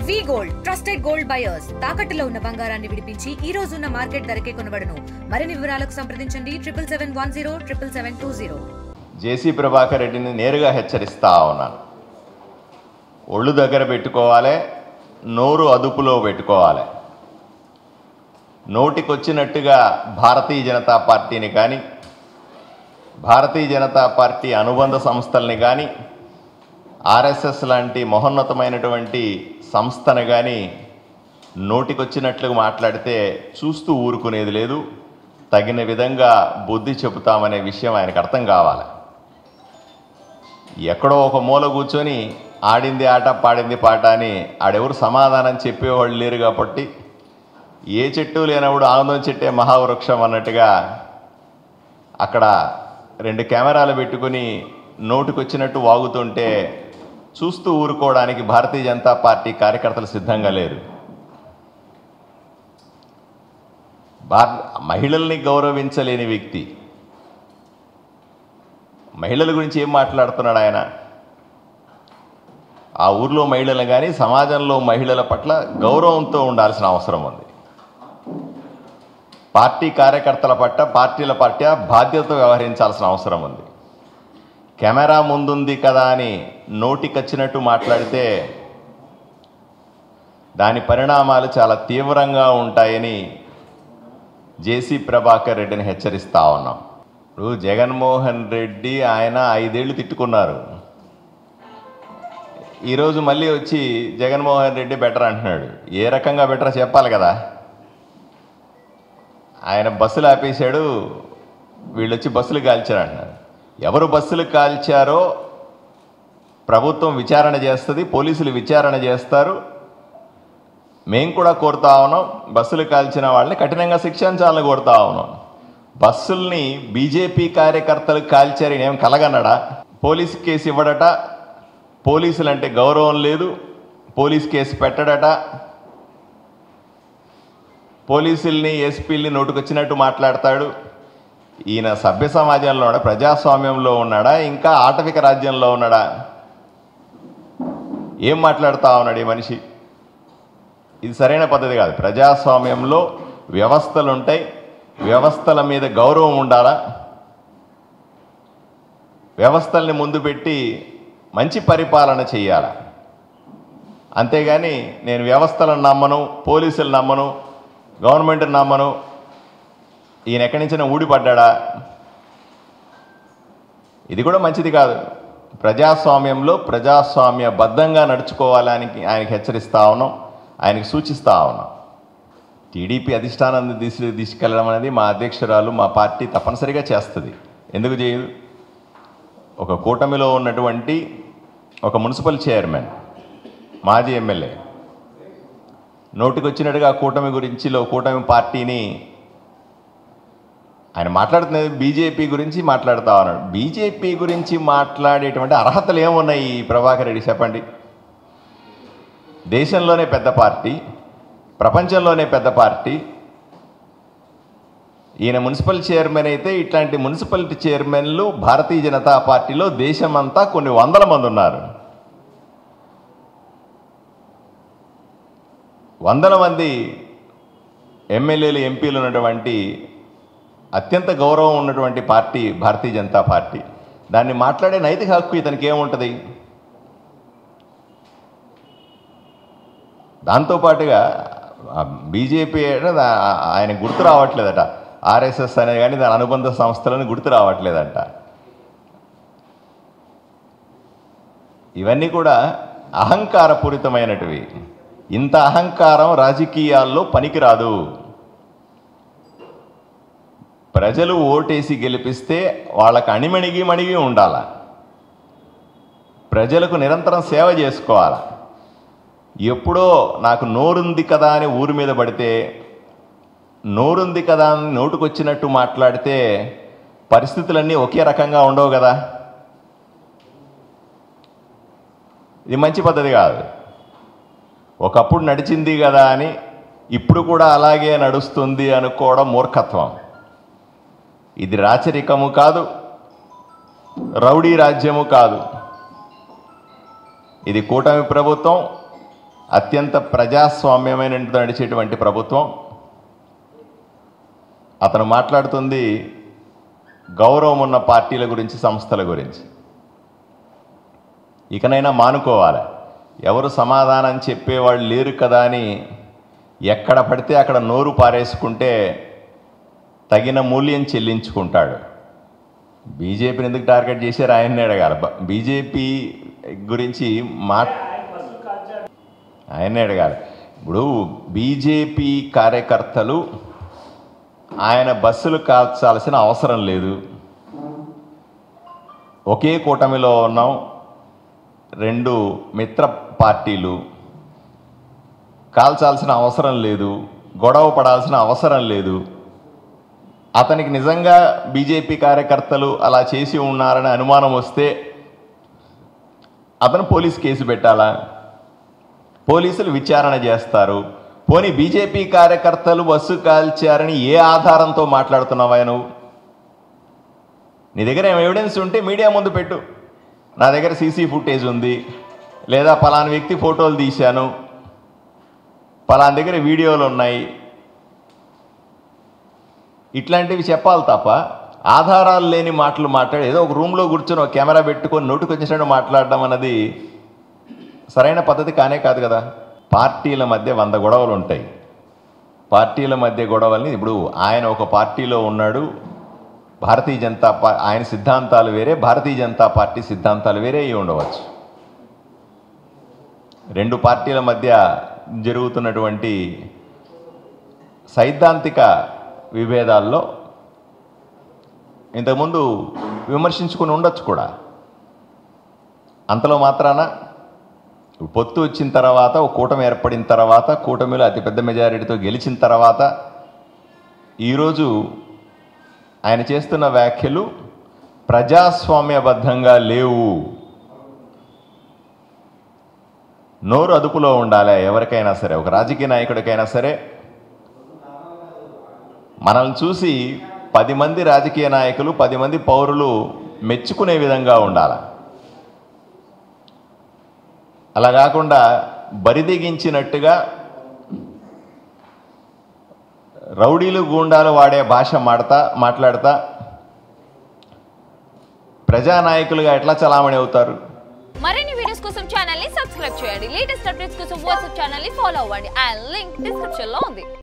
వి gold trusted gold buyers తాకట్టులో ఉన్న బంగారాన్ని విడిపించి ఈ రోజు ఉన్న మార్కెట్ ధరకే కొనబడును. మరిన్ని వివరాలకు సంప్రదించండి 7710777720. జేసీ ప్రభాకర్ రెడ్డిని నేరుగా హెచ్చరిస్తా ఉన్నాను. ఒళ్ళు దగ్గర పెట్టుకోవాలి, నోరు అదుపులో పెట్టుకోవాలి. నోటికొచ్చినట్టుగా భారతీయ జనతా పార్టీని కానీ, భారతీయ జనతా పార్టీ అనుబంధ సంస్థల్ని కానీ, ఆర్ఎస్ఎస్ లాంటి మహోన్నతమైనటువంటి సంస్థను కానీ నోటికొచ్చినట్లుగా మాట్లాడితే చూస్తూ ఊరుకునేది లేదు. తగిన విధంగా బుద్ధి చెబుతామనే విషయం ఆయనకు అర్థం కావాలి. ఎక్కడో ఒక మూల కూర్చొని ఆడింది ఆట పాడింది పాట అని ఆడెవరు సమాధానం చెప్పేవాళ్ళు లేరు కాబట్టి ఏ చెట్టు లేనప్పుడు ఆనందం చెట్టే మహావృక్షం అన్నట్టుగా అక్కడ 2 కెమెరాలు పెట్టుకుని నోటికొచ్చినట్టు వాగుతుంటే చూస్తూ ఊరుకోవడానికి భారతీయ జనతా పార్టీ కార్యకర్తలు సిద్ధంగా లేరు. మహిళల్ని గౌరవించలేని వ్యక్తి మహిళల గురించి ఏం మాట్లాడుతున్నాడు ఆయన? ఆ ఊర్లో మహిళలు కానీ సమాజంలో మహిళల పట్ల గౌరవంతో ఉండాల్సిన అవసరం ఉంది. పార్టీ కార్యకర్తల పట్ల పార్టీల పట్ల బాధ్యతతో వ్యవహరించాల్సిన అవసరం ఉంది. కెమెరా ముందుంది కదా అని నోటికొచ్చినట్టు మాట్లాడితే దాని పరిణామాలు చాలా తీవ్రంగా ఉంటాయని జేసీ ప్రభాకర్ రెడ్డిని హెచ్చరిస్తా ఉన్నాం. ఇప్పుడు జగన్మోహన్ రెడ్డి ఆయన 5 ఏళ్ళు తిట్టుకున్నారు. ఈరోజు మళ్ళీ వచ్చి జగన్మోహన్ రెడ్డి బెటర్ అంటున్నాడు. ఏ రకంగా బెటర్ చెప్పాలి కదా. ఆయన బస్సులు ఆపేశాడు, వీళ్ళు వచ్చి బస్సులు కాల్చారు అంటున్నారు. ఎవరు బస్సులు కాల్చారో ప్రభుత్వం విచారణ చేస్తుంది, పోలీసులు విచారణ చేస్తారు. మేము కూడా కోరుతా ఉన్నాం, బస్సులు కాల్చిన వాళ్ళని కఠినంగా శిక్షించాలని కోరుతా ఉన్నాం. బస్సుల్ని బీజేపీ కార్యకర్తలు కాల్చారని ఏం కలగన్నాడా? పోలీసు కేసు ఇవ్వడట, పోలీసులు అంటే గౌరవం లేదు, పోలీస్ కేసు పెట్టడట, పోలీసుల్ని ఎస్పీల్ని నోటుకొచ్చినట్టు మాట్లాడతాడు. ఈయన సభ్య సమాజంలో ఉన్నాడా, ప్రజాస్వామ్యంలో ఉన్నాడా, ఇంకా ఆటవిక రాజ్యంలో ఉన్నాడా? ఏం మాట్లాడుతూ ఉన్నాడు ఈ మనిషి? ఇది సరైన పద్ధతి కాదు. ప్రజాస్వామ్యంలో వ్యవస్థలు ఉంటాయి, వ్యవస్థల మీద గౌరవం ఉండాలా, వ్యవస్థల్ని ముందు పెట్టి మంచి పరిపాలన చేయాలి. అంతేగాని నేను వ్యవస్థలను నమ్మను, పోలీసులు నమ్మను, గవర్నమెంట్ని నమ్మను, ఈయన ఎక్కడి నుంచైనా ఊడిపడ్డా, ఇది కూడా మంచిది కాదు. ప్రజాస్వామ్యంలో ప్రజాస్వామ్యబద్ధంగా నడుచుకోవాలని ఆయనకి హెచ్చరిస్తూ ఉన్నాం, ఆయనకి సూచిస్తూ ఉన్నాం. టీడీపీ అధిష్టానాన్ని తీసుకెళ్ళడం అనేది మా అధ్యక్షురాలు, మా పార్టీ తప్పనిసరిగా చేస్తుంది. ఎందుకు చేయదు? ఒక కూటమిలో ఉన్నటువంటి ఒక మున్సిపల్ చైర్మన్, మాజీ ఎమ్మెల్యే నోటికొచ్చినట్టుగా కూటమి గురించిలో కూటమి పార్టీని ఆయన మాట్లాడుతున్నది బీజేపీ గురించి మాట్లాడుతూ ఉన్నాడు. బీజేపీ గురించి మాట్లాడేటువంటి అర్హతలు ఏమున్నాయి ఈ ప్రభాకర్ రెడ్డి చెప్పండి? దేశంలోనే పెద్ద పార్టీ, ప్రపంచంలోనే పెద్ద పార్టీ. ఈయన మున్సిపల్ చైర్మన్ అయితే ఇట్లాంటి మున్సిపాలిటీ చైర్మన్లు భారతీయ జనతా పార్టీలో దేశమంతా కొన్ని వందల మంది ఉన్నారు. వందల మంది ఎమ్మెల్యేలు, ఎంపీలు ఉన్నటువంటి అత్యంత గౌరవం ఉన్నటువంటి పార్టీ భారతీయ జనతా పార్టీ. దాన్ని మాట్లాడే నైతిక హక్కు ఇతనికి ఏముంటుంది? దాంతోపాటుగా బీజేపీ ఆయన గుర్తు రావట్లేదట, ఆర్ఎస్ఎస్ అనేది కానీ దాని అనుబంధ సంస్థలను గుర్తు రావట్లేదంట. ఇవన్నీ కూడా అహంకారపూరితమైనటివి. ఇంత అహంకారం రాజకీయాల్లో పనికిరాదు. ప్రజలు ఓటేసి గెలిపిస్తే వాళ్ళకు మణిగి ఉండాల, ప్రజలకు నిరంతరం సేవ చేసుకోవాలి. ఎప్పుడో నాకు నోరుంది కదా అని ఊరి మీద పడితే, నోరుంది కదా అని నోటుకొచ్చినట్టు మాట్లాడితే పరిస్థితులన్నీ ఒకే రకంగా ఉండవు కదా. ఇది మంచి పద్ధతి కాదు. ఒకప్పుడు నడిచింది కదా అని ఇప్పుడు కూడా అలాగే నడుస్తుంది అనుకోవడం మూర్ఖత్వం. ఇది రాచరికము కాదు, రౌడీ రాజ్యము కాదు. ఇది కూటమి ప్రభుత్వం, అత్యంత ప్రజాస్వామ్యమైన నడిచేటువంటి ప్రభుత్వం. అతను మాట్లాడుతుంది గౌరవం ఉన్న పార్టీల గురించి, సంస్థల గురించి. ఇకనైనా మానుకోవాలి. ఎవరు సమాధానం చెప్పేవాళ్ళు లేరు కదా అని ఎక్కడ పడితే అక్కడ నోరు పారేసుకుంటే తగిన మూల్యం చెల్లించుకుంటాడు. బీజేపీని ఎందుకు టార్గెట్ చేశారు ఆయన్నే అడగాలి. బీజేపీ గురించి ఆయన్నే అడగాలి. ఇప్పుడు బీజేపీ కార్యకర్తలు ఆయన బస్సులు కాల్చాల్సిన అవసరం లేదు. ఒకే కూటమిలో ఉన్నాం, 2 మిత్ర పార్టీలు, కాల్చాల్సిన అవసరం లేదు, గొడవ పడాల్సిన అవసరం లేదు. అతనికి నిజంగా బీజేపీ కార్యకర్తలు అలా చేసి ఉన్నారని అనుమానం వస్తే అతను పోలీస్ కేసు పెట్టాలా? పోలీసులు విచారణ చేస్తారు. పోనీ బీజేపీ కార్యకర్తలు బస్సు కాల్చారని ఏ ఆధారంతో మాట్లాడుతున్నావా నువ్వు? నీ దగ్గర ఏం ఎవిడెన్స్ ఉంటే మీడియా ముందు పెట్టు. నా దగ్గర సీసీ ఫుటేజ్ ఉంది, లేదా పలానా వ్యక్తి ఫోటోలు తీశాను, పలానా దగ్గర వీడియోలు ఉన్నాయి, ఇట్లాంటివి చెప్పాలి తప్ప ఆధారాలు లేని మాటలు మాట్లాడి ఏదో ఒక రూమ్లో కూర్చొని ఒక కెమెరా పెట్టుకొని నోటికి వచ్చినట్టు మాట్లాడడం అన్నది సరైన పద్ధతి కానే కాదు కదా. పార్టీల మధ్య 100 గొడవలు ఉంటాయి. పార్టీల మధ్య గొడవల్ని ఇప్పుడు ఆయన ఒక పార్టీలో ఉన్నాడు, భారతీయ జనతా పార్టీ ఆయన సిద్ధాంతాలు వేరే, భారతీయ జనతా పార్టీ సిద్ధాంతాలు వేరే అయి ఉండవచ్చు. 2 పార్టీల మధ్య జరుగుతున్నటువంటి సైద్ధాంతిక విభేదాల్లో ఇంతకుముందు విమర్శించుకుని ఉండొచ్చు కూడా. అంతలో మాత్రాన పొత్తు వచ్చిన తర్వాత, ఒక కూటమి ఏర్పడిన తర్వాత, కూటమిలో అతిపెద్ద మెజారిటీతో గెలిచిన తర్వాత ఈరోజు ఆయన చేస్తున్న వ్యాఖ్యలు ప్రజాస్వామ్యబద్ధంగా లేవు. నోరు అదుపులో ఉండాలి ఎవరికైనా సరే, ఒక రాజకీయ నాయకుడికైనా సరే. మనల్ని చూసి 10 మంది రాజకీయ నాయకులు, 10 మంది పౌరులు మెచ్చుకునే విధంగా ఉండాలి. అలా కాకుండా బరిదిగించినట్టుగా రౌడీలు, గూండాలు వాడే భాష మాట్లాడతా ప్రజానాయకులుగా ఎట్లా చలామణి అవుతారు? మరిన్ని వీడియోస్ కోసం ఛానల్ ని సబ్స్క్రైబ్ చేయండి. లేటెస్ట్ అప్డేట్స్ కోసం వాట్సాప్ ఛానల్ ని ఫాలో అవ్వండి. ఆ లింక్ డిస్క్రిప్షన్ లో ఉంది.